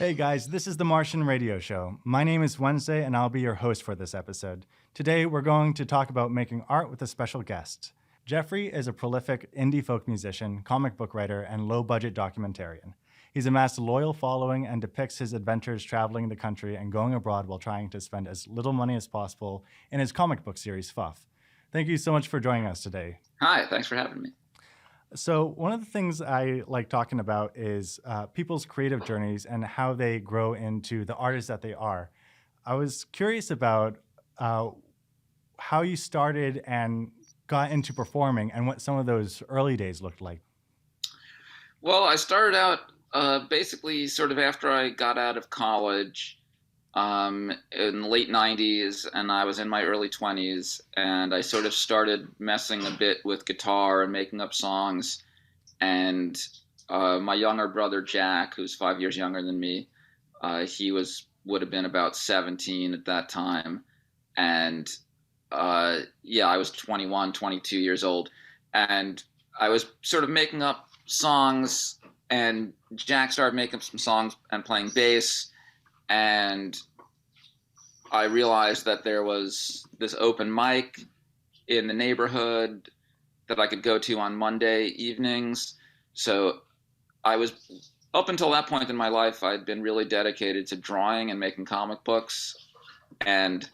Hey guys, this is the Martian Radio Show. My name is Wednesday, and I'll be your host for this episode. Today, we're going to talk about making art with a special guest. Jeffrey is a prolific indie folk musician, comic book writer, and low-budget documentarian. He's amassed a loyal following and depicts his adventures traveling the country and going abroad while trying to spend as little money as possible in his comic book series, Fuff. Thank you so much for joining us today. Hi, thanks for having me. So one of the things I like talking about is people's creative journeys and how they grow into the artists that they are. I was curious about how you started and got into performing and what some of those early days looked like. Well, I started out basically sort of after I got out of college in the late 90s, and I was in my early 20s, and I sort of started messing a bit with guitar and making up songs. And my younger brother, Jack, who's 5 years younger than me, he would have been about 17 at that time. And I was 21, 22 years old. And I was sort of making up songs, and Jack started making some songs and playing bass. And I realized that there was this open mic in the neighborhood that I could go to on Monday evenings. So I was, up until that point in my life, I'd been really dedicated to drawing and making comic books. And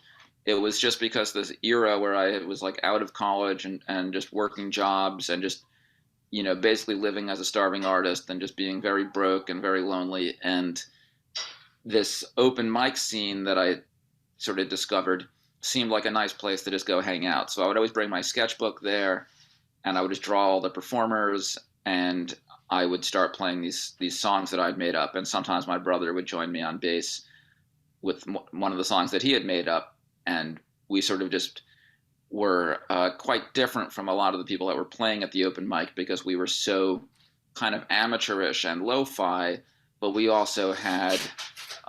it was just because this era where I was like out of college and just working jobs and just, basically living as a starving artist and just being very broke and very lonely. And this open mic scene that I sort of discovered seemed like a nice place to just go hang out. So I would always bring my sketchbook there, and I would just draw all the performers, and I would start playing these songs that I'd made up. And sometimes my brother would join me on bass with one of the songs that he had made up, and we sort of just were quite different from a lot of the people that were playing at the open mic because we were so kind of amateurish and lo-fi, but we also had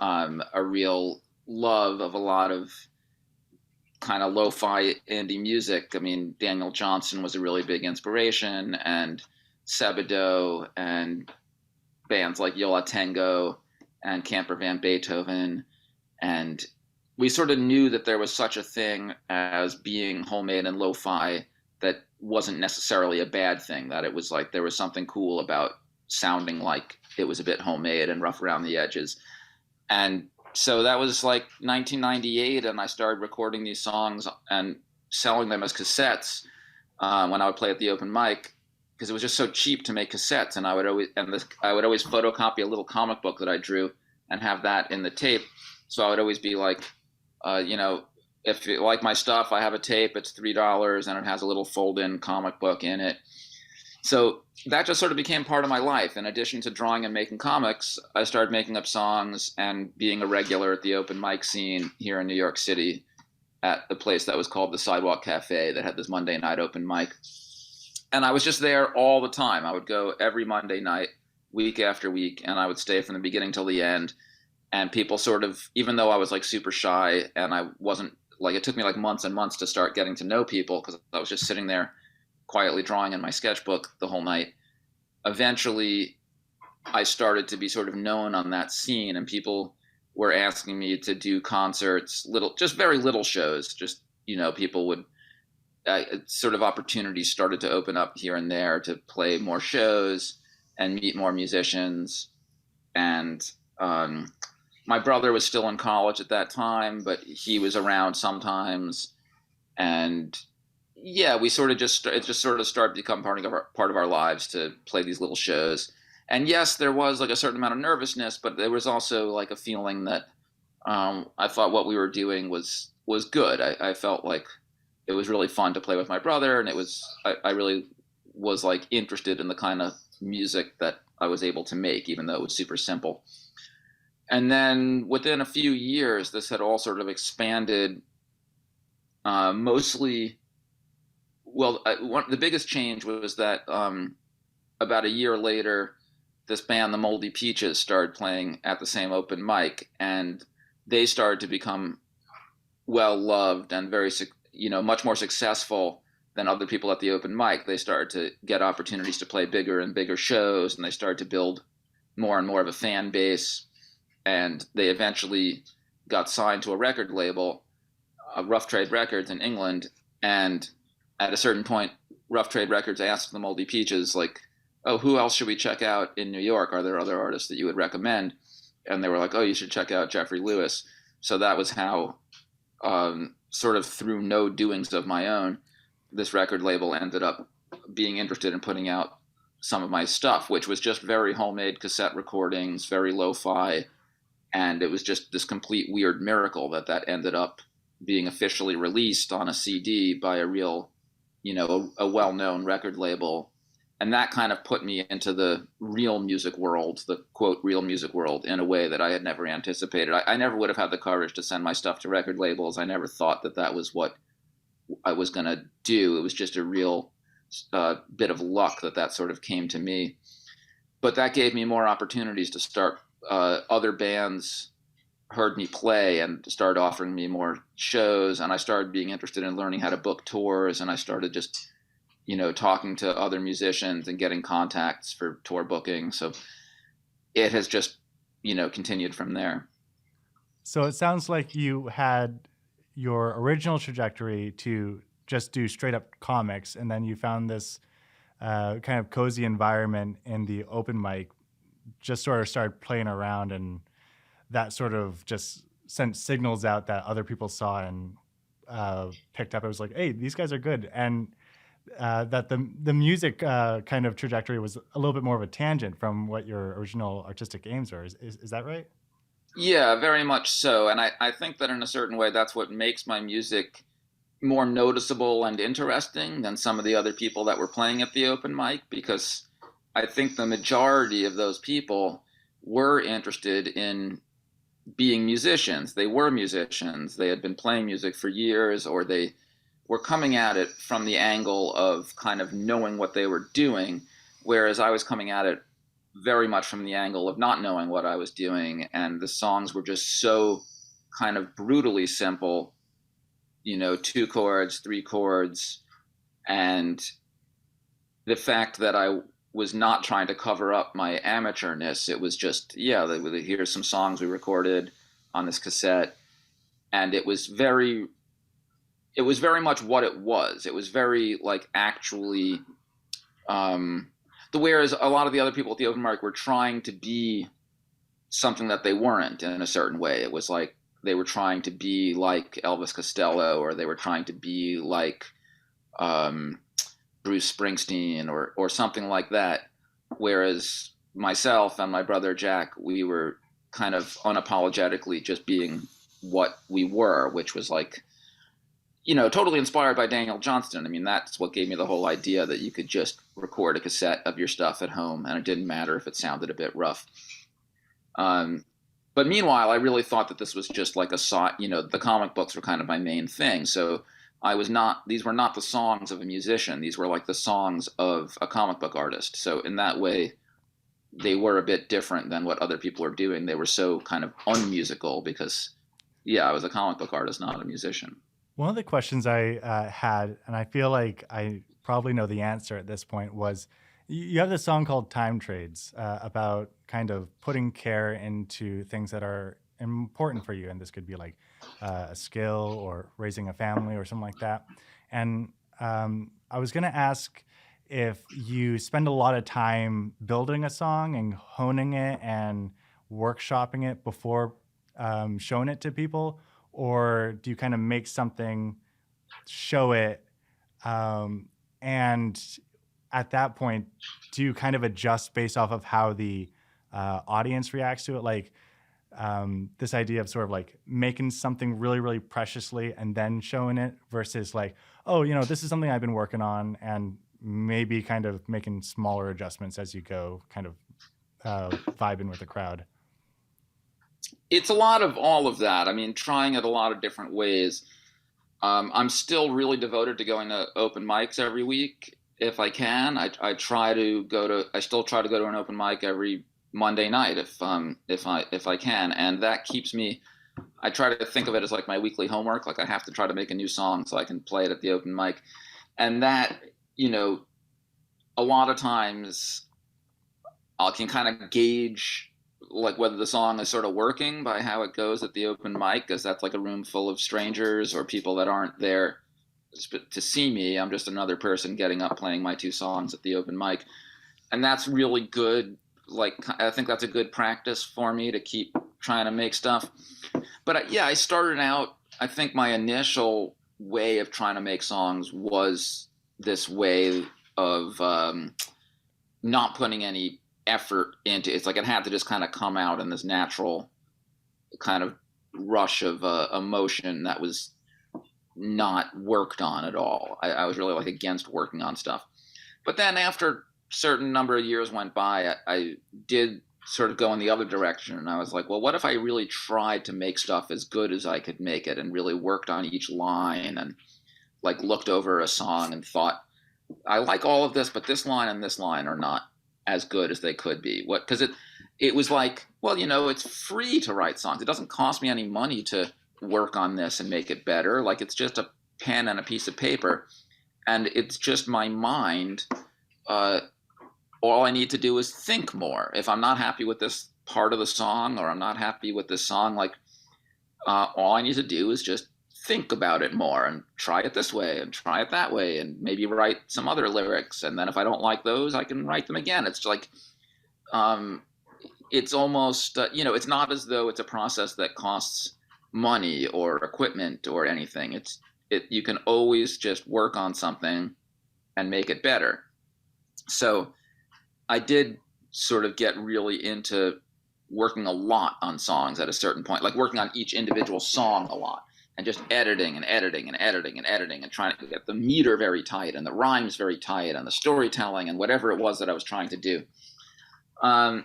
a real love of a lot of kind of lo-fi indie music. I mean, Daniel Johnston was a really big inspiration, and Sebado, and bands like Yo La Tengo and Camper Van Beethoven. And we sort of knew that there was such a thing as being homemade and lo-fi that wasn't necessarily a bad thing, that it was like there was something cool about sounding like it was a bit homemade and rough around the edges. And so that was like 1998, and I started recording these songs and selling them as cassettes when I would play at the open mic, because it was just so cheap to make cassettes. And I would always photocopy a little comic book that I drew and have that in the tape. So I would always be like, if you like my stuff, I have a tape. It's $3, and it has a little fold-in comic book in it. So that just sort of became part of my life. In addition to drawing and making comics, I started making up songs and being a regular at the open mic scene here in New York City at the place that was called the Sidewalk Cafe that had this Monday night open mic. And I was just there all the time. I would go every Monday night, week after week, and I would stay from the beginning till the end. And people sort of, even though I was like super shy and I wasn't, like, it took me like months and months to start getting to know people because I was just sitting there quietly drawing in my sketchbook the whole night. Eventually, I started to be sort of known on that scene, and people were asking me to do concerts, just very little shows. Just, people would, sort of opportunities started to open up here and there to play more shows and meet more musicians. And my brother was still in college at that time, but he was around sometimes. And yeah, it just sort of started to become part of our lives to play these little shows. And yes, there was like a certain amount of nervousness, but there was also like a feeling that I thought what we were doing was good. I felt like it was really fun to play with my brother, and I really was like interested in the kind of music that I was able to make, even though it was super simple. And then within a few years, this had all sort of expanded mostly. Well, the biggest change was that about a year later, this band, the Moldy Peaches, started playing at the same open mic, and they started to become well loved and very, much more successful than other people at the open mic. They started to get opportunities to play bigger and bigger shows, and they started to build more and more of a fan base. and they eventually got signed to a record label, Rough Trade Records in England. And at a certain point, Rough Trade Records asked the Moldy Peaches, like, oh, who else should we check out in New York? Are there other artists that you would recommend? And they were like, oh, you should check out Jeffrey Lewis. So that was how, sort of through no doings of my own, this record label ended up being interested in putting out some of my stuff, which was just very homemade cassette recordings, very lo-fi. And it was just this complete weird miracle that ended up being officially released on a CD by a real, a well-known record label. And that kind of put me into the real music world, the quote, real music world, in a way that I had never anticipated. I never would have had the courage to send my stuff to record labels. I never thought that was what I was going to do. It was just a real bit of luck that sort of came to me. But that gave me more opportunities to start. Other bands heard me play and started offering me more shows, and I started being interested in learning how to book tours, and I started just talking to other musicians and getting contacts for tour booking. So it has just continued from there. So it sounds like you had your original trajectory to just do straight up comics, and then you found this kind of cozy environment in the open mic, just sort of started playing around, and that sort of just sent signals out that other people saw and picked up. It was like, hey, these guys are good. And that the music kind of trajectory was a little bit more of a tangent from what your original artistic aims were. Is that right? Yeah, very much so. And I think that in a certain way, that's what makes my music more noticeable and interesting than some of the other people that were playing at the open mic, because I think the majority of those people were interested in being musicians. They were musicians. They had been playing music for years, or they were coming at it from the angle of kind of knowing what they were doing, whereas I was coming at it very much from the angle of not knowing what I was doing. And the songs were just so kind of brutally simple, 2 chords, 3 chords. And the fact that I was not trying to cover up my amateurness, it was just, here's some songs we recorded on this cassette. And it was very much what it was. It was very like actually, whereas a lot of the other people at the open mic were trying to be something that they weren't in a certain way. It was like they were trying to be like Elvis Costello, or they were trying to be like Bruce Springsteen or something like that. Whereas myself and my brother Jack, we were kind of unapologetically just being what we were, which was like, totally inspired by Daniel Johnston. I mean, that's what gave me the whole idea that you could just record a cassette of your stuff at home, and it didn't matter if it sounded a bit rough. But meanwhile, I really thought that this was just like the comic books were kind of my main thing. So these were not the songs of a musician. These were like the songs of a comic book artist. So in that way, they were a bit different than what other people are doing. They were so kind of unmusical because, I was a comic book artist, not a musician. One of the questions I had, and I feel like I probably know the answer at this point, was you have this song called Time Trades about kind of putting care into things that are important for you. And this could be like a skill or raising a family or something like that. And I was going to ask if you spend a lot of time building a song and honing it and workshopping it before showing it to people, or do you kind of make something, show it, and at that point, do you kind of adjust based off of how the audience reacts to it? Like this idea of sort of like making something really, really preciously and then showing it versus like, oh, this is something I've been working on, and maybe kind of making smaller adjustments as you go, kind of vibing with the crowd. It's a lot of all of that. I mean, trying it a lot of different ways. I'm still really devoted to going to open mics every week if I can. I still try to go to an open mic every Monday night if I can, and that keeps me. I try to think of it as like my weekly homework. Like I have to try to make a new song so I can play it at the open mic, and that a lot of times I can kind of gauge like whether the song is sort of working by how it goes at the open mic, because that's like a room full of strangers or people that aren't there to see me. I'm just another person getting up playing my two songs at the open mic, and that's really good. Like, I think that's a good practice for me to keep trying to make stuff. But yeah, I started out, I think my initial way of trying to make songs was this way of not putting any effort into it. It's like it had to just kind of come out in this natural kind of rush of emotion that was not worked on at all. I was really like against working on stuff. But then after a certain number of years went by, I did sort of go in the other direction, and I was like, well, what if I really tried to make stuff as good as I could make it and really worked on each line and like looked over a song and thought, I like all of this, but this line and this line are not as good as they could be. What? Because it was like, well, it's free to write songs. It doesn't cost me any money to work on this and make it better. Like, it's just a pen and a piece of paper, and it's just my mind. All I need to do is think more. If I'm not happy with this part of the song, or I'm not happy with this song, like all I need to do is just think about it more and try it this way and try it that way and maybe write some other lyrics. And then if I don't like those, I can write them again. It's like, it's almost, it's not as though it's a process that costs money or equipment or anything. You can always just work on something and make it better. So I did sort of get really into working a lot on songs at a certain point, like working on each individual song a lot and just editing and editing and editing and editing and trying to get the meter very tight and the rhymes very tight and the storytelling and whatever it was that I was trying to do. And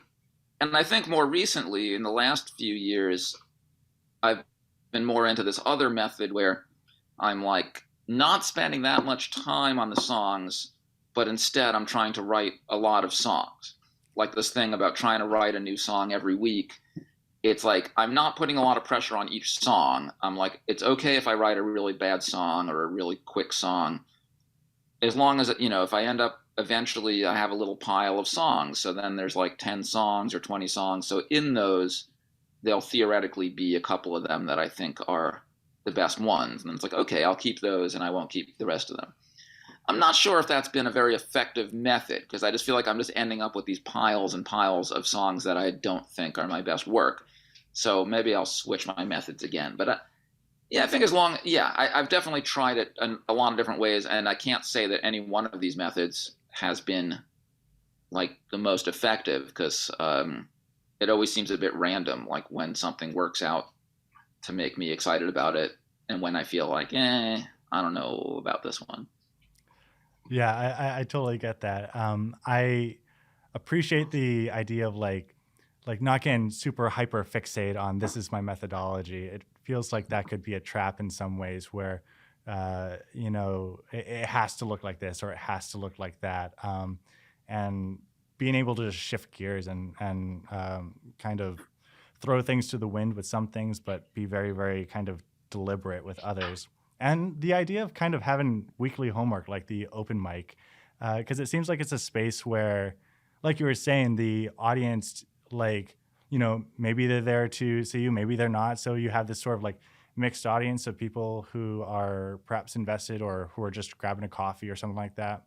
I think more recently, in the last few years, I've been more into this other method where I'm like not spending that much time on the songs, but instead I'm trying to write a lot of songs. Like this thing about trying to write a new song every week. It's like I'm not putting a lot of pressure on each song. I'm like, it's okay if I write a really bad song or a really quick song, as long as if I end up eventually, I have a little pile of songs. So then there's like 10 songs or 20 songs. So in those, there'll theoretically be a couple of them that I think are the best ones. And it's like, okay, I'll keep those and I won't keep the rest of them. I'm not sure if that's been a very effective method, because I just feel like I'm just ending up with these piles and piles of songs that I don't think are my best work. So maybe I'll switch my methods again. But I think I've definitely tried it in a lot of different ways, and I can't say that any one of these methods has been like the most effective, because it always seems a bit random, like when something works out to make me excited about it and when I feel like, I don't know about this one. Yeah, I totally get that. I appreciate the idea of like not getting super hyper fixate on this is my methodology. It feels like that could be a trap in some ways where, it has to look like this or it has to look like that. And being able to just shift gears and kind of throw things to the wind with some things, but be very, very kind of deliberate with others. And the idea of kind of having weekly homework like the open mic, because it seems like it's a space where, like you were saying, the audience, like, maybe they're there to see you, maybe they're not. So you have this sort of like mixed audience of people who are perhaps invested or who are just grabbing a coffee or something like that.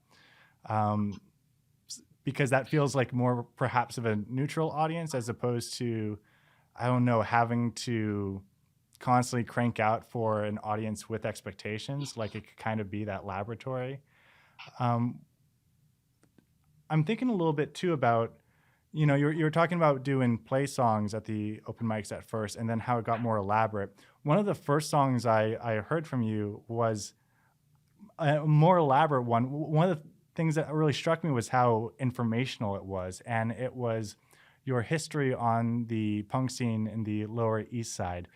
Because that feels like more perhaps of a neutral audience as opposed to, I don't know, having to constantly crank out for an audience with expectations. Like it could kind of be that laboratory. I'm thinking a little bit too about, you're talking about doing play songs at the open mics at first and then how it got more elaborate. One of the first songs I heard from you was a more elaborate one. One of the things that really struck me was how informational it was. And it was your history on the punk scene in the Lower East Side.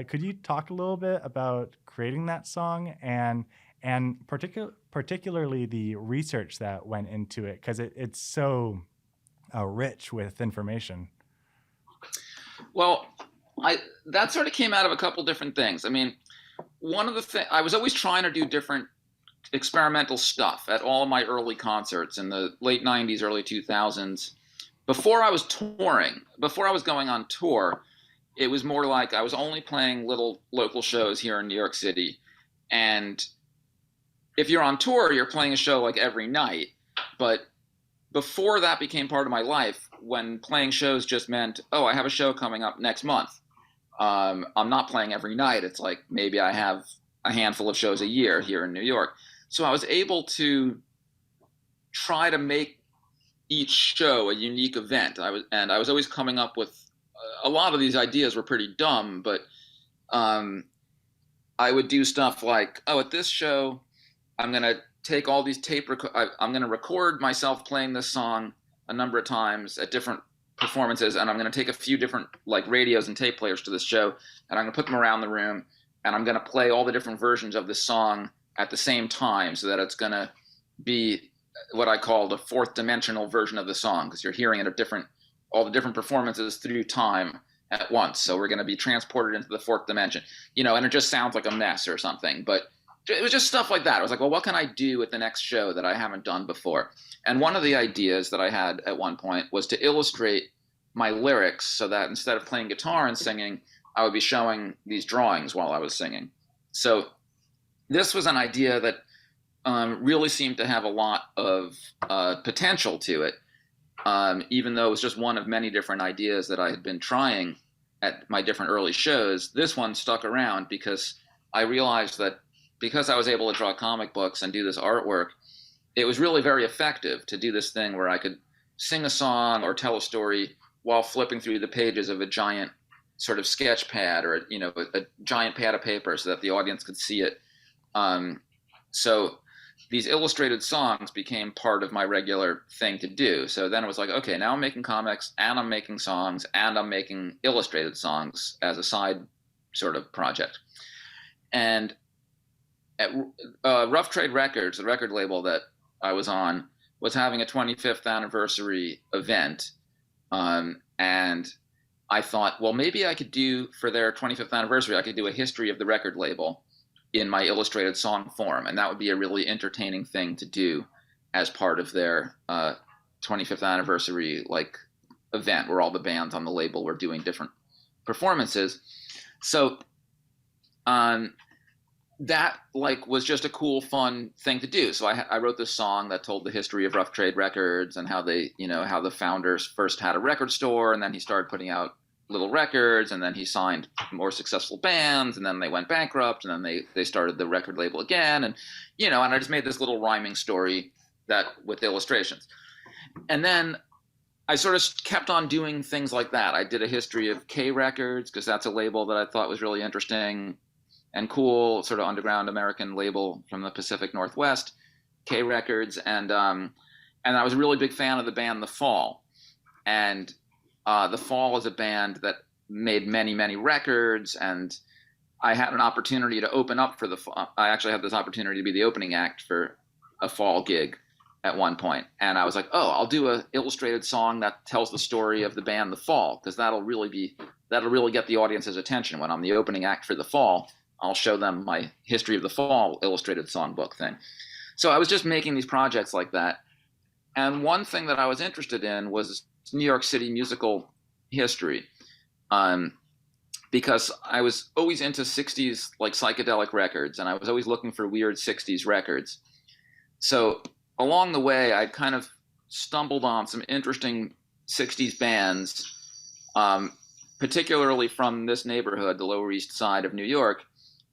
Could you talk a little bit about creating that song and particularly the research that went into it? Because it's so rich with information. Well, that sort of came out of a couple different things. I mean, one of the things, I was always trying to do different experimental stuff at all of my early concerts in the late 90s, early 2000s. before I was touring, before I was going on tour, it was more like I was only playing little local shows here in New York City. And if you're on tour, you're playing a show like every night. But before that became part of my life, when playing shows just meant, oh, I have a show coming up next month. I'm not playing every night. It's like maybe I have a handful of shows a year here in New York. So I was able to try to make each show a unique event. I was always coming up with a lot of these ideas were pretty dumb, but I would do stuff like, oh, at this show, I'm gonna take all these I'm gonna record myself playing this song a number of times at different performances, and I'm gonna take a few different like radios and tape players to this show, and I'm gonna put them around the room, and I'm gonna play all the different versions of this song at the same time, so that it's gonna be what I call the fourth dimensional version of the song, because you're hearing it at all the different performances through time at once. So we're going to be transported into the fourth dimension, and it just sounds like a mess or something. But it was just stuff like that. I was like, well, what can I do at the next show that I haven't done before? And one of the ideas that I had at one point was to illustrate my lyrics so that instead of playing guitar and singing, I would be showing these drawings while I was singing. So this was an idea that really seemed to have a lot of potential to it, even though it was just one of many different ideas that I had been trying at my different early shows. This one stuck around because I realized that because I was able to draw comic books and do this artwork, it was really very effective to do this thing where I could sing a song or tell a story while flipping through the pages of a giant sort of sketch pad or a giant pad of paper so that the audience could see it. So these illustrated songs became part of my regular thing to do. So then it was like, okay, now I'm making comics and I'm making songs and I'm making illustrated songs as a side sort of project. And at Rough Trade Records, the record label that I was on, was having a 25th anniversary event. And I thought, well, maybe I could do, for their 25th anniversary, I could do a history of the record label in my illustrated song form, and that would be a really entertaining thing to do as part of their 25th anniversary event where all the bands on the label were doing different performances. So that was just a cool, fun thing to do. So I wrote this song that told the history of Rough Trade Records and how they, how the founders first had a record store, and then he started putting out little records, and then he signed more successful bands, and then they went bankrupt, and then they started the record label again, and and I just made this little rhyming story that with illustrations. And then I sort of kept on doing things like that. I did a history of K Records because that's a label that I thought was really interesting and cool, sort of underground American label from the Pacific Northwest, K Records, and I was a really big fan of the band The Fall. And The Fall is a band that made many, many records, and I had an opportunity to open up for The Fall. I actually had this opportunity to be the opening act for a Fall gig at one point, and I was like, oh, I'll do a illustrated song that tells the story of the band The Fall, because that'll really get the audience's attention. When I'm the opening act for The Fall, I'll show them my history of The Fall illustrated songbook thing. So I was just making these projects like that, and one thing that I was interested in was New York City musical history, because I was always into 60s psychedelic records, and I was always looking for weird 60s records. So along the way, I kind of stumbled on some interesting 60s bands, particularly from this neighborhood, the Lower East Side of New York,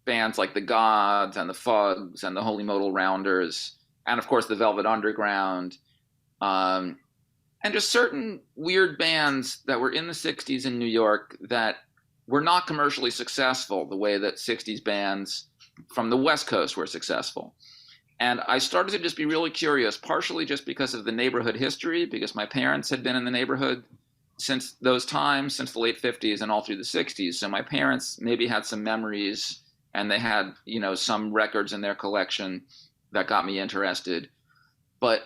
bands like the Gods and the Fugs and the Holy Modal Rounders, and of course the Velvet Underground, and just certain weird bands that were in the 60s in New York that were not commercially successful the way that 60s bands from the West Coast were successful. And I started to just be really curious, partially just because of the neighborhood history, because my parents had been in the neighborhood since those times, since the late 50s and all through the 60s. So my parents maybe had some memories, and they had, some records in their collection that got me interested. But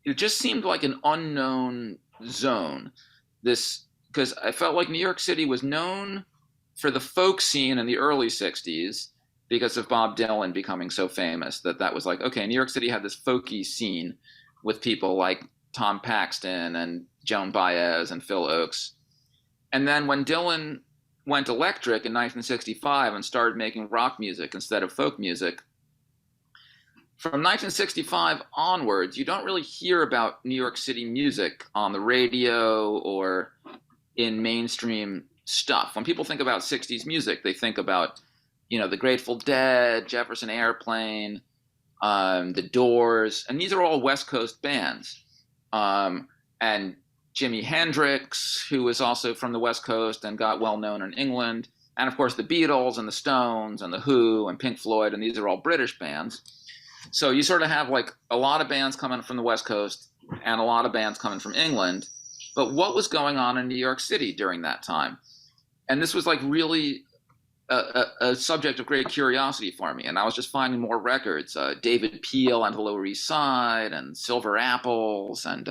it just seemed like an unknown zone. Because I felt like New York City was known for the folk scene in the early 60s because of Bob Dylan becoming so famous, that was like, okay, New York City had this folky scene with people like Tom Paxton and Joan Baez and Phil Ochs. And then when Dylan went electric in 1965 and started making rock music instead of folk music, from 1965 onwards, you don't really hear about New York City music on the radio or in mainstream stuff. When people think about 60s music, they think about, the Grateful Dead, Jefferson Airplane, the Doors, and these are all West Coast bands. And Jimi Hendrix, who was also from the West Coast and got well known in England, and of course the Beatles and the Stones and the Who and Pink Floyd, and these are all British bands. So you sort of have like a lot of bands coming from the West Coast and a lot of bands coming from England. But what was going on in New York City during that time? And this was like really a subject of great curiosity for me. And I was just finding more records, David Peel and the Lower East Side and Silver Apples and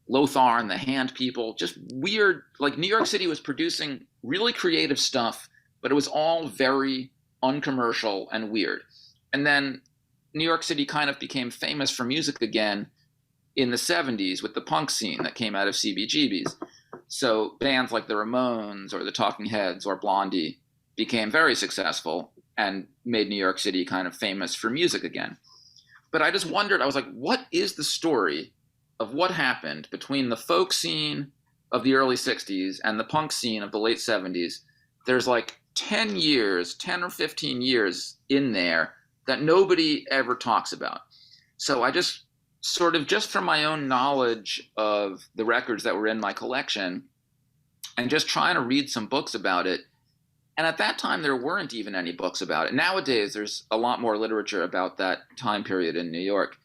Lothar and the Hand People, just weird. Like New York City was producing really creative stuff, but it was all very uncommercial and weird. And then New York City kind of became famous for music again in the 70s with the punk scene that came out of CBGB's. So bands like the Ramones or the Talking Heads or Blondie became very successful and made New York City kind of famous for music again. But I just wondered, I was like, what is the story of what happened between the folk scene of the early 60s and the punk scene of the late 70s? There's like 10 or 15 years in there that nobody ever talks about. So I just sort of, just from my own knowledge of the records that were in my collection and just trying to read some books about it. And at that time, there weren't even any books about it. Nowadays, there's a lot more literature about that time period in New York.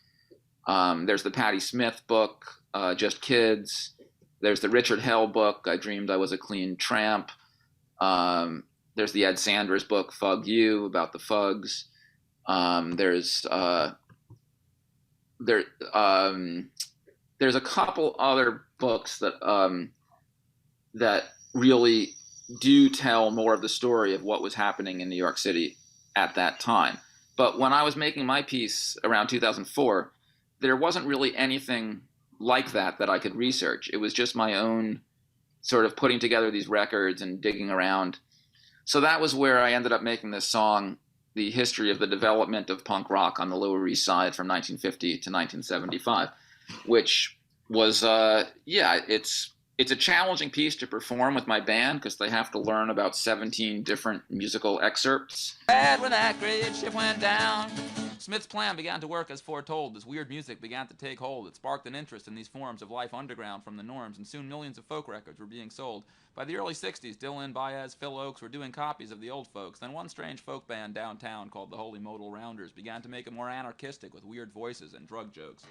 There's the Patti Smith book, Just Kids. There's the Richard Hell book, I Dreamed I Was a Clean Tramp. There's the Ed Sanders book, Fug You, about the Fugs. There's a couple other books that that really do tell more of the story of what was happening in New York City at that time. But when I was making my piece around 2004, there wasn't really anything like that I could research. It was just my own sort of putting together these records and digging around. So that was where I ended up making this song, The History of the Development of Punk Rock on the Lower East Side from 1950 to 1975, which was, it's a challenging piece to perform with my band because they have to learn about 17 different musical excerpts. Bad when that great ship went down. Smith's plan began to work as foretold. This weird music began to take hold. It sparked an interest in these forms of life underground from the norms, and soon millions of folk records were being sold. By the early 60s, Dylan, Baez, Phil Ochs were doing copies of the old folks. Then one strange folk band downtown called the Holy Modal Rounders began to make it more anarchistic with weird voices and drug jokes.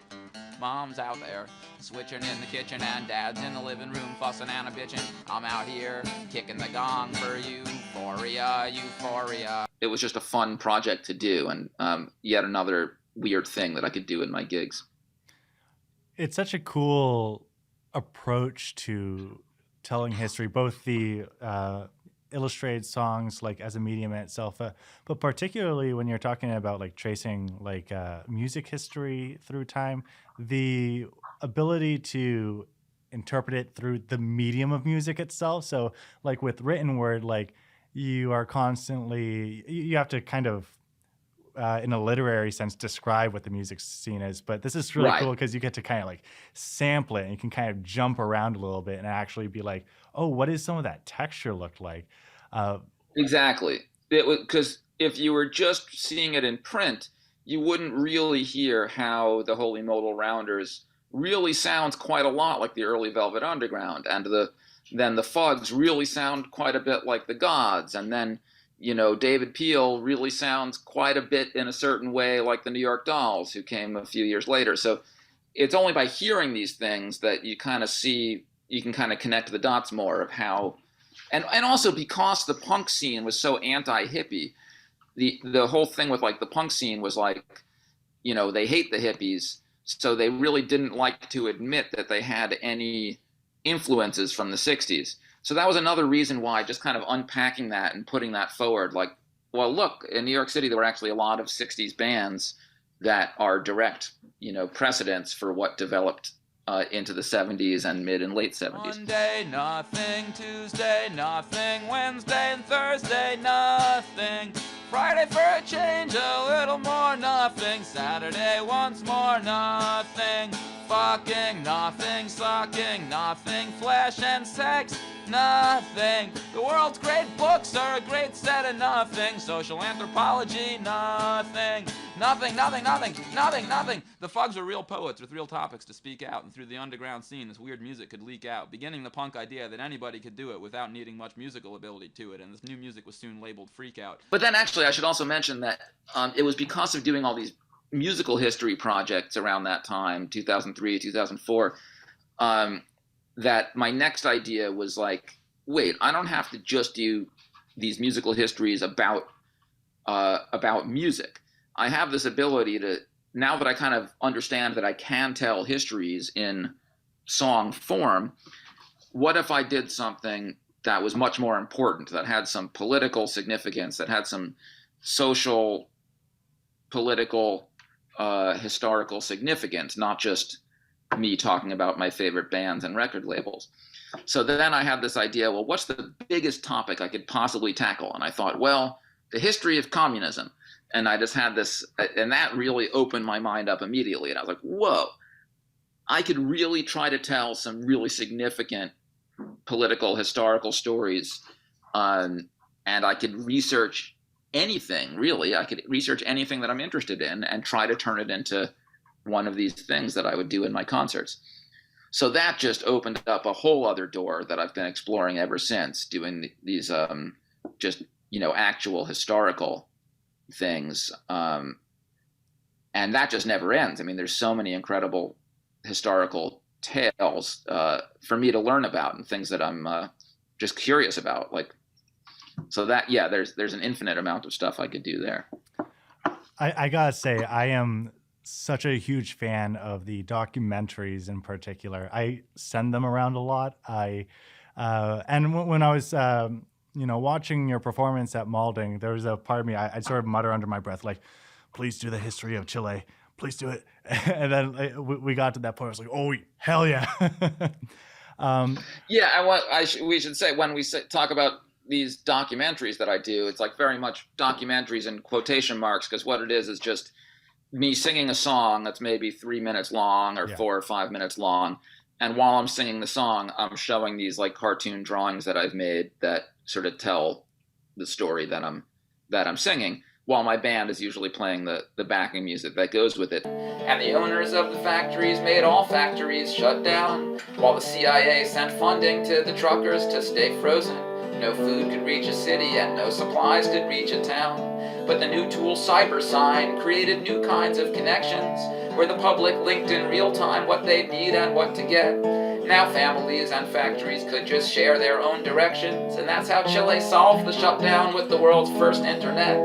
Mom's out there switching in the kitchen and Dad's in the living room fussing and a bitching. I'm out here kicking the gong for euphoria, euphoria. It was just a fun project to do, and yet another weird thing that I could do in my gigs. It's such a cool approach to telling history, both the illustrated songs like as a medium in itself, but particularly when you're talking about like tracing like music history through time, the ability to interpret it through the medium of music itself. So like with written word, like you are constantly, you have to kind of in a literary sense describe what the music scene is, but this is really cool because you get to kind of like sample it and you can kind of jump around a little bit and actually be like, oh, what does some of that texture look like? Exactly. Because if you were just seeing it in print, you wouldn't really hear how the Holy Modal Rounders really sounds quite a lot like the early Velvet Underground, and then the Fugs really sound quite a bit like the Gods, and then David Peel really sounds quite a bit in a certain way like the New York Dolls, who came a few years later. So it's only by hearing these things that you kind of see, you can kind of connect the dots more of how, and also because the punk scene was so anti-hippie, the whole thing with like the punk scene was like, they hate the hippies, so they really didn't like to admit that they had any influences from the 60s. So that was another reason why, just kind of unpacking that and putting that forward, like, well, look, in New York City, there were actually a lot of 60s bands that are direct, precedents for what developed into the 70s and mid and late 70s. Monday, nothing. Tuesday, nothing. Wednesday and Thursday, nothing. Friday for a change, a little more nothing. Saturday once more, nothing. Fucking, nothing. Sucking, nothing. Flesh and sex, nothing. The world's great books are a great set of nothing. Social anthropology, nothing. Nothing, nothing, nothing, nothing, nothing. The Fugs were real poets with real topics to speak out, and through the underground scene, this weird music could leak out, beginning the punk idea that anybody could do it without needing much musical ability to it, and this new music was soon labeled freak out. But then actually, I should also mention that it was because of doing all these musical history projects around that time, 2003, 2004, that my next idea was like, wait, I don't have to just do these musical histories about music. I have this ability to, now that I kind of understand that I can tell histories in song form, what if I did something that was much more important, that had some political significance, that had some social, political, historical significance, not just me talking about my favorite bands and record labels. So then I had this idea, well, what's the biggest topic I could possibly tackle? And I thought, well, the history of communism. And I just had this, and that really opened my mind up immediately. And I was like, whoa, I could really try to tell some really significant political, historical stories. And I could research anything, really. I could research anything that I'm interested in and try to turn it into one of these things that I would do in my concerts. So that just opened up a whole other door that I've been exploring ever since, doing these just, actual historical things. And that just never ends. I mean, there's so many incredible historical tales for me to learn about and things that I'm just curious about. Like, so that, yeah, there's an infinite amount of stuff I could do there. I gotta say, I am such a huge fan of the documentaries in particular. I send them around a lot. And when I was watching your performance at Malding, there was a part of me, I'd sort of mutter under my breath, like, please do the history of Chile. Please do it. And then we got to that point. I was like, oh, hell yeah. We should say, when we talk about these documentaries that I do, it's like very much documentaries in quotation marks, because what it is just me singing a song that's maybe 3 minutes long or 4 or 5 minutes long. And while I'm singing the song, I'm showing these like cartoon drawings that I've made that sort of tell the story that I'm singing, while my band is usually playing the backing music that goes with it. And the owners of the factories made all factories shut down, while the CIA sent funding to the truckers to stay frozen. No food could reach a city and no supplies could reach a town. But the new tool CyberSign created new kinds of connections, where the public linked in real time what they need and what to get. Now families and factories could just share their own directions, and that's how Chile solved the shutdown with the world's first internet.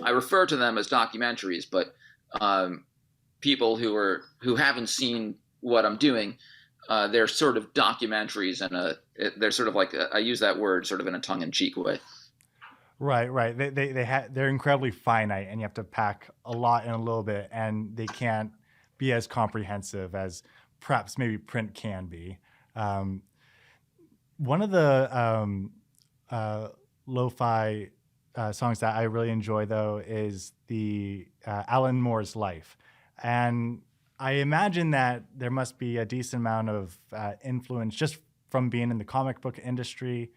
I refer to them as documentaries, but people who haven't seen what I'm doing, they're sort of documentaries, and they're sort of like I use that word sort of in a tongue-in-cheek way. Right. They're incredibly finite, and you have to pack a lot in a little bit, and they can't be as comprehensive as perhaps maybe print can be. One of the lo-fi songs that I really enjoy, though, is the Alan Moore's Life. And I imagine that there must be a decent amount of influence just from being in the comic book industry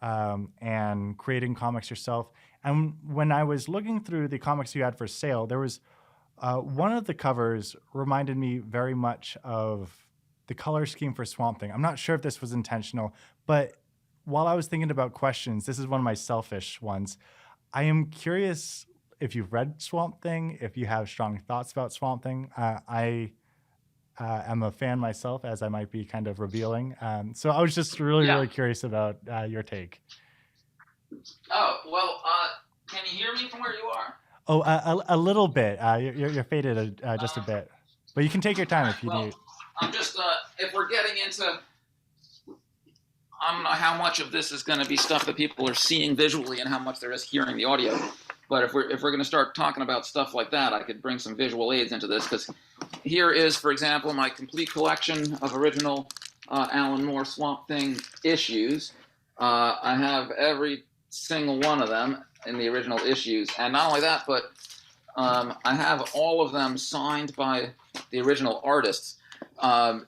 and creating comics yourself. And when I was looking through the comics you had for sale, there was one of the covers reminded me very much of the color scheme for Swamp Thing. I'm not sure if this was intentional, but while I was thinking about questions, this is one of my selfish ones. I am curious if you've read Swamp Thing, if you have strong thoughts about Swamp Thing. I am a fan myself, as I might be kind of revealing. So I was just really curious about your take. Oh, well, can you hear me from where you are? Oh, a little bit. You're faded just a bit. But you can take your time if you need. I'm just, if we're getting into, I don't know how much of this is going to be stuff that people are seeing visually and how much they're just hearing the audio. But if we're going to start talking about stuff like that, I could bring some visual aids into this, because here is, for example, my complete collection of original Alan Moore Swamp Thing issues. I have every single one of them in the original issues, and not only that, but I have all of them signed by the original artists. Alan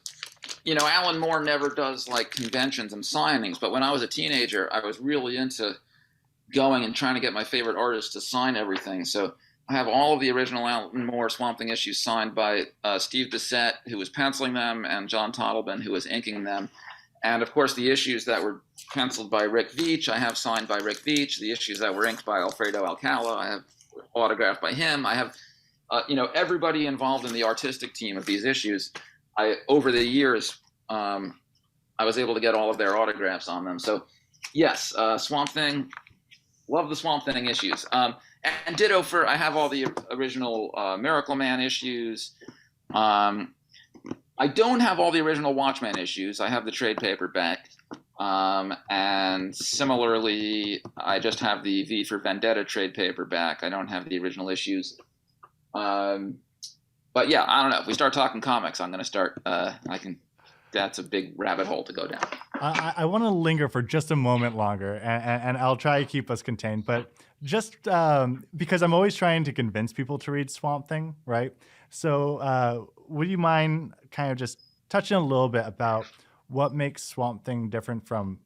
Moore never does like conventions and signings, but when I was a teenager, I was really into going and trying to get my favorite artists to sign everything. So I have all of the original Alan Moore Swamp Thing issues signed by Steve Bissette, who was penciling them, and John Tottleben, who was inking them. And of course, the issues that were penciled by Rick Veitch, I have signed by Rick Veitch. The issues that were inked by Alfredo Alcala, I have autographed by him. I have, everybody involved in the artistic team of these issues. Over the years, I was able to get all of their autographs on them. So, yes, Swamp Thing. Love the Swamp Thing issues. And ditto I have all the original Miracle Man issues. I don't have all the original Watchmen issues. I have the trade paperback. And similarly, I just have the V for Vendetta trade paperback. I don't have the original issues. But yeah, I don't know. If we start talking comics, I'm going to start, that's a big rabbit hole to go down. I want to linger for just a moment longer, and I'll try to keep us contained, but just because I'm always trying to convince people to read Swamp Thing, right? So would you mind kind of just touching a little bit about what makes Swamp Thing different from,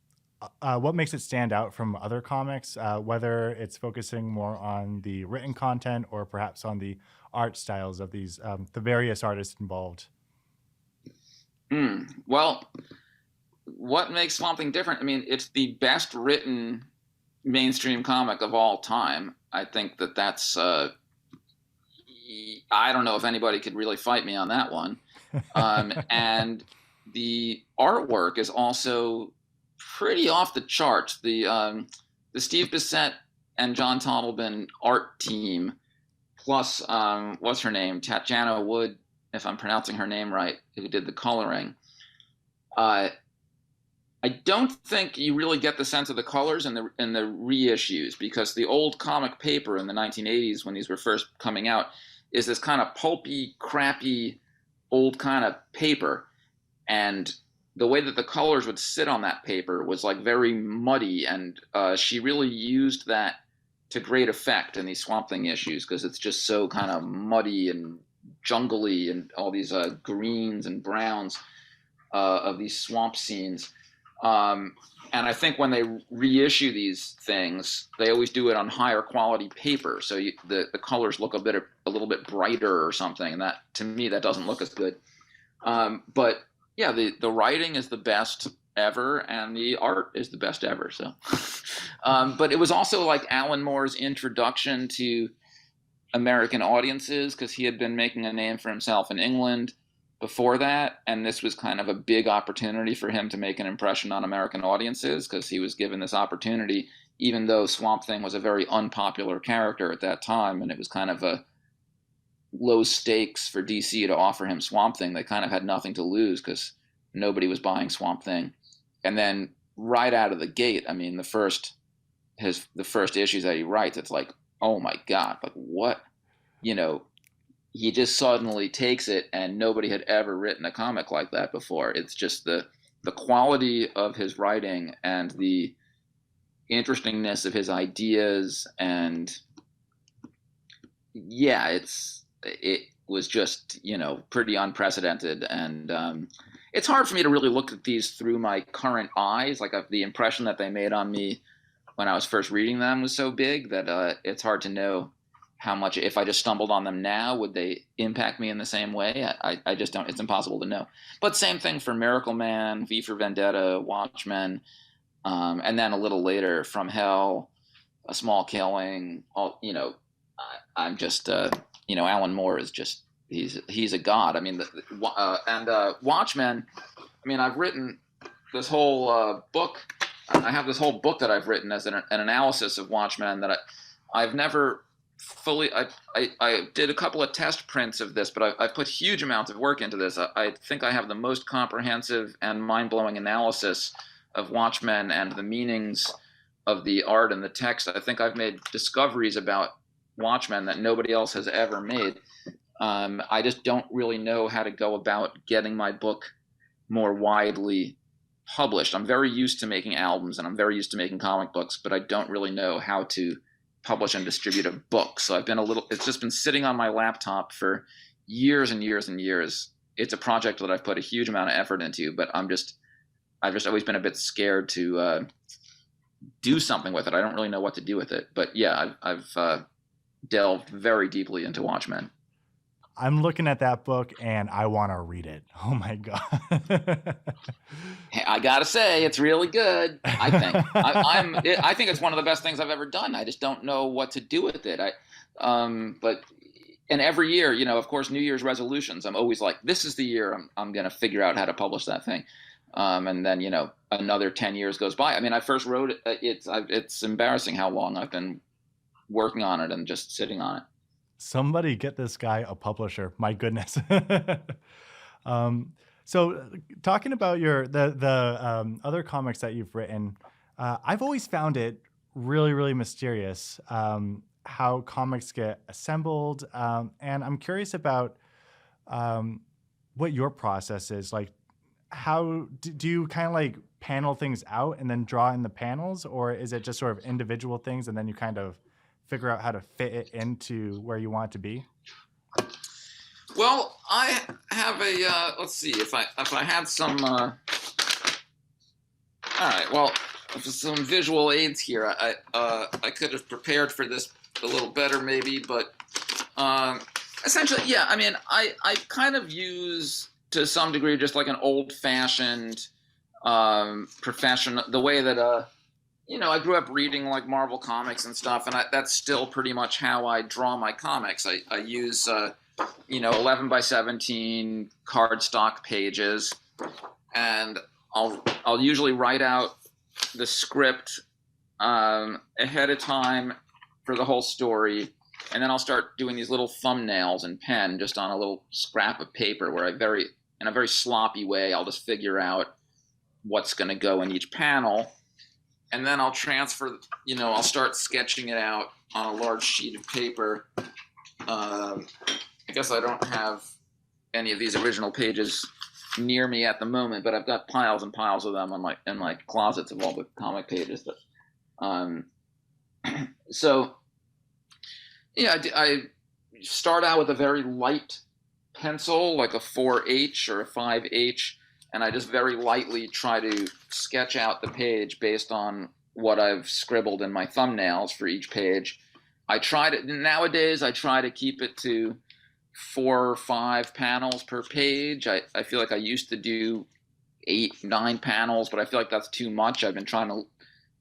what makes it stand out from other comics, whether it's focusing more on the written content or perhaps on the art styles of these, the various artists involved? Well, what makes Swamp Thing different? I mean, it's the best written mainstream comic of all time. I think that's, I don't know if anybody could really fight me on that one. And the artwork is also pretty off the charts. The Steve Bissette and John Tottleben art team, plus, what's her name? Tatjana Wood, if I'm pronouncing her name right, who did the coloring. I don't think you really get the sense of the colors in the reissues, because the old comic paper in the 1980s, when these were first coming out, is this kind of pulpy, crappy, old kind of paper. And the way that the colors would sit on that paper was like very muddy, and she really used that to great effect in these Swamp Thing issues, because it's just so kind of muddy and jungly, and all these greens and browns of these swamp scenes. And I think when they reissue these things, they always do it on higher quality paper, so the colors look a little bit brighter or something, and that, to me, that doesn't look as good. But yeah, the writing is the best ever, and the art is the best ever. So, but it was also like Alan Moore's introduction to American audiences, because he had been making a name for himself in England before that, and this was kind of a big opportunity for him to make an impression on American audiences, because he was given this opportunity, even though Swamp Thing was a very unpopular character at that time, and it was kind of a low stakes for DC to offer him Swamp Thing. They kind of had nothing to lose because nobody was buying Swamp Thing. And then right out of the gate, I mean, the first issues that he writes, it's like, oh my God, like what, he just suddenly takes it, and nobody had ever written a comic like that before. It's just the quality of his writing and the interestingness of his ideas, and yeah, it was just, pretty unprecedented. And it's hard for me to really look at these through my current eyes. Like the impression that they made on me when I was first reading them was so big that it's hard to know how much, if I just stumbled on them now, would they impact me in the same way? I just don't, it's impossible to know. But same thing for Miracle Man, V for Vendetta, Watchmen, and then a little later, From Hell, A Small Killing, I'm just, Alan Moore is just, he's a god. I mean, and Watchmen, I mean, I've written this whole book. I have this whole book that I've written as an analysis of Watchmen that I've never fully, I did a couple of test prints of this, but I've put huge amounts of work into this. I think I have the most comprehensive and mind-blowing analysis of Watchmen and the meanings of the art and the text. I think I've made discoveries about Watchmen that nobody else has ever made. I just don't really know how to go about getting my book more widely published. I'm very used to making albums and I'm very used to making comic books, but I don't really know how to publish and distribute a book. So it's just been sitting on my laptop for years and years and years. It's a project that I've put a huge amount of effort into, but I've just always been a bit scared to do something with it. I don't really know what to do with it, but yeah, I've delved very deeply into Watchmen. I'm looking at that book and I want to read it. Oh my God. I gotta say, it's really good. I think I think it's one of the best things I've ever done. I just don't know what to do with it. And every year, of course, New Year's resolutions, I'm always like, this is the year I'm going to figure out how to publish that thing. And then, another 10 years goes by. I mean, I first wrote it. It's embarrassing how long I've been working on it and just sitting on it. Somebody get this guy a publisher. My goodness. So talking about the other comics that you've written, I've always found it really, really mysterious how comics get assembled. And I'm curious about what your process is. Like, how do you kind of like panel things out and then draw in the panels? Or is it just sort of individual things and then you kind of figure out how to fit it into where you want it to be? Well, I have let's see if I had some. All right. Well, some visual aids here. I could have prepared for this a little better, maybe, but essentially, yeah. I mean, I kind of use to some degree just like an old-fashioned professional, the way that I grew up reading like Marvel comics and stuff, and that's still pretty much how I draw my comics. I use 11 by 17 cardstock pages, and I'll usually write out the script ahead of time for the whole story, and then I'll start doing these little thumbnails in pen just on a little scrap of paper where in a very sloppy way, I'll just figure out what's going to go in each panel. And then I'll transfer, I'll start sketching it out on a large sheet of paper. I guess I don't have any of these original pages near me at the moment, but I've got piles and piles of them in my closets of all the comic pages. So, yeah, I start out with a very light pencil, like a 4H or a 5H. And I just very lightly try to sketch out the page based on what I've scribbled in my thumbnails for each page. Nowadays, I try to keep it to 4 or 5 panels per page. I feel like I used to do 8, 9 panels, but I feel like that's too much. I've been trying to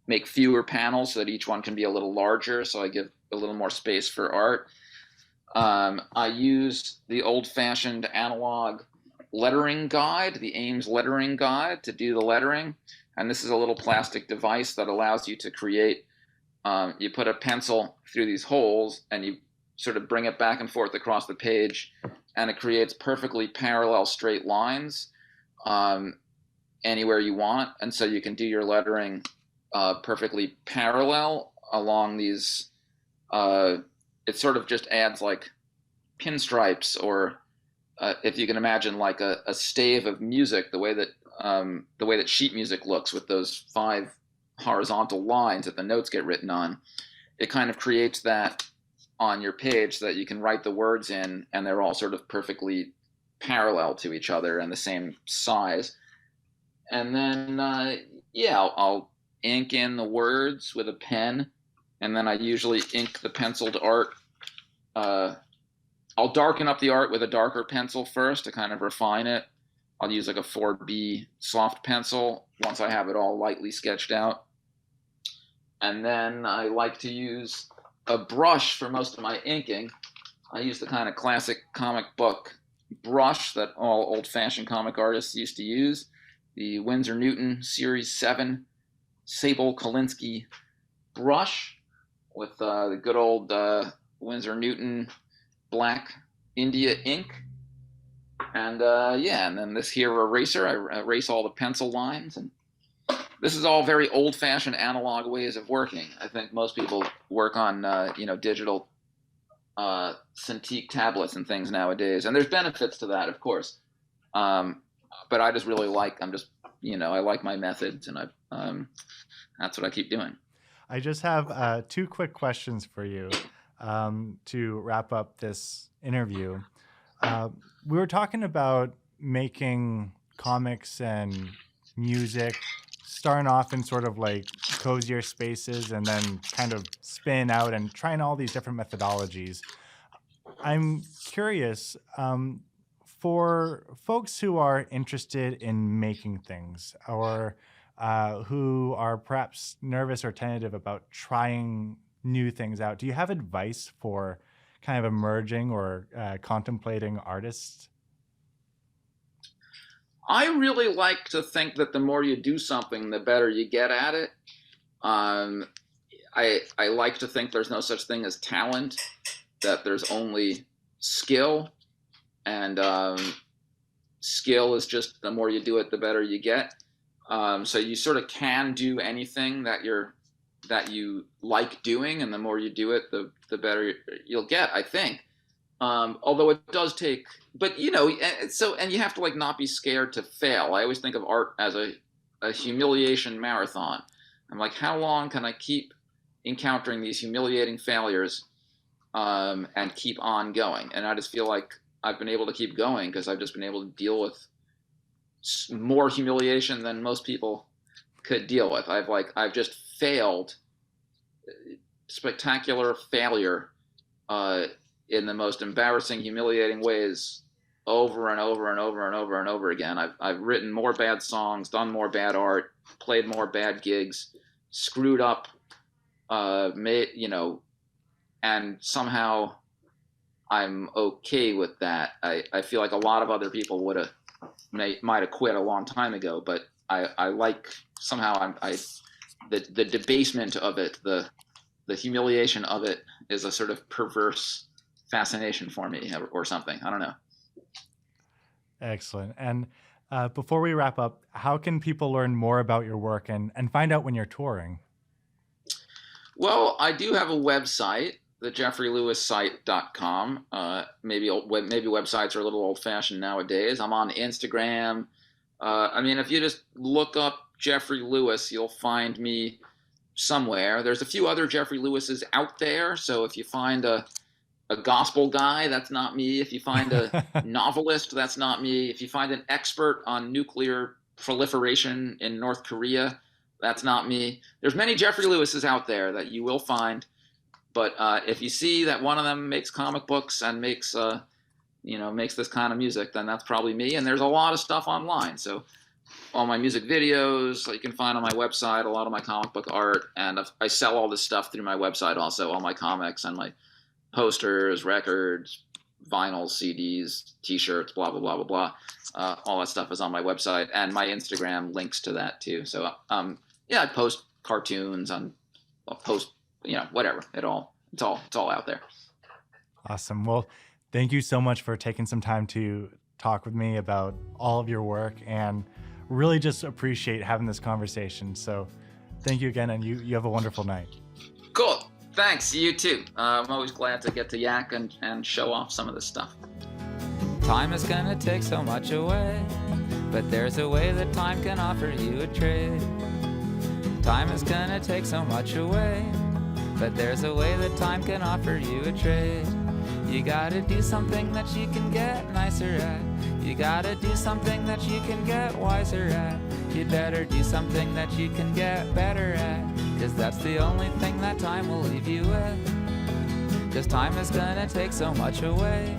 make fewer panels so that each one can be a little larger, so I give a little more space for art. I use the old-fashioned analog lettering guide, the Ames lettering guide, to do the lettering. And this is a little plastic device that allows you to create, you put a pencil through these holes and you sort of bring it back and forth across the page, and it creates perfectly parallel straight lines anywhere you want. And so you can do your lettering perfectly parallel along these, it sort of just adds like pinstripes, or if you can imagine like a stave of music, the way that sheet music looks with those 5 horizontal lines that the notes get written on, it kind of creates that on your page so that you can write the words in and they're all sort of perfectly parallel to each other and the same size. And then, I'll ink in the words with a pen, and then I usually ink the penciled art. I'll darken up the art with a darker pencil first to kind of refine it. I'll use like a 4B soft pencil once I have it all lightly sketched out. And then I like to use a brush for most of my inking. I use the kind of classic comic book brush that all old-fashioned comic artists used to use, the Winsor Newton Series 7 Sable Kolinsky brush with the good old Winsor Newton black India ink. And and then this here eraser, I erase all the pencil lines. And this is all very old-fashioned analog ways of working. I think most people work on digital Cintiq tablets and things nowadays, and there's benefits to that, of course. But I just really like. I like my methods, and that's what I keep doing. I just have 2 quick questions for you to wrap up this interview. We were talking about making comics and music, starting off in sort of like cozier spaces and then kind of spin out and trying all these different methodologies. I'm curious, for folks who are interested in making things or who are perhaps nervous or tentative about trying new things out, do you have advice for kind of emerging or contemplating artists? I really like to think that the more you do something, the better you get at it. I like to think there's no such thing as talent, that there's only skill, and skill is just the more you do it, the better you get. So you sort of can do anything that you like doing, and the more you do it, the better you'll get, I think. Although it does take, but and you have to like not be scared to fail. I always think of art as a humiliation marathon. I'm like, how long can I keep encountering these humiliating failures and keep on going? And I just feel like I've been able to keep going because I've just been able to deal with more humiliation than most people could deal with. I've just failed, spectacular failure in the most embarrassing, humiliating ways over and over and over and over and over again. I've written more bad songs, done more bad art, played more bad gigs, screwed up, and somehow I'm okay with that. I feel like a lot of other people might have quit a long time ago, but I like somehow the debasement of it, the humiliation of it is a sort of perverse fascination for me or something. I don't know. Excellent. And before we wrap up, how can people learn more about your work and find out when you're touring? Well, I do have a website, the jeffreylewissite.com. Maybe websites are a little old-fashioned nowadays. I'm on Instagram. If you just look up Jeffrey Lewis, you'll find me somewhere. There's a few other Jeffrey Lewises out there, so if you find a gospel guy, that's not me. If you find a novelist, that's not me. If you find an expert on nuclear proliferation in North Korea, that's not me. There's many Jeffrey Lewises out there that you will find, but if you see that one of them makes comic books and makes this kind of music, then that's probably me. And there's a lot of stuff online. So all my music videos you can find on my website, a lot of my comic book art, and I sell all this stuff through my website also, all my comics and my posters, records, vinyls, CDs, T-shirts, blah, blah, blah, blah, blah. All that stuff is on my website, and my Instagram links to that too. So, I post cartoons, I'll post, whatever. It's all out there. Awesome. Well, thank you so much for taking some time to talk with me about all of your work, and really just appreciate having this conversation. So thank you again, and you have a wonderful night. Cool. Thanks. You too. I'm always glad to get to yak and show off some of this stuff. Time is gonna take so much away, but there's a way that time can offer you a trade. Time is gonna take so much away, but there's a way that time can offer you a trade. You gotta do something that you can get nicer at. You gotta do something that you can get wiser at. You'd better do something that you can get better at, 'cause that's the only thing that time will leave you with. 'Cause time is gonna take so much away,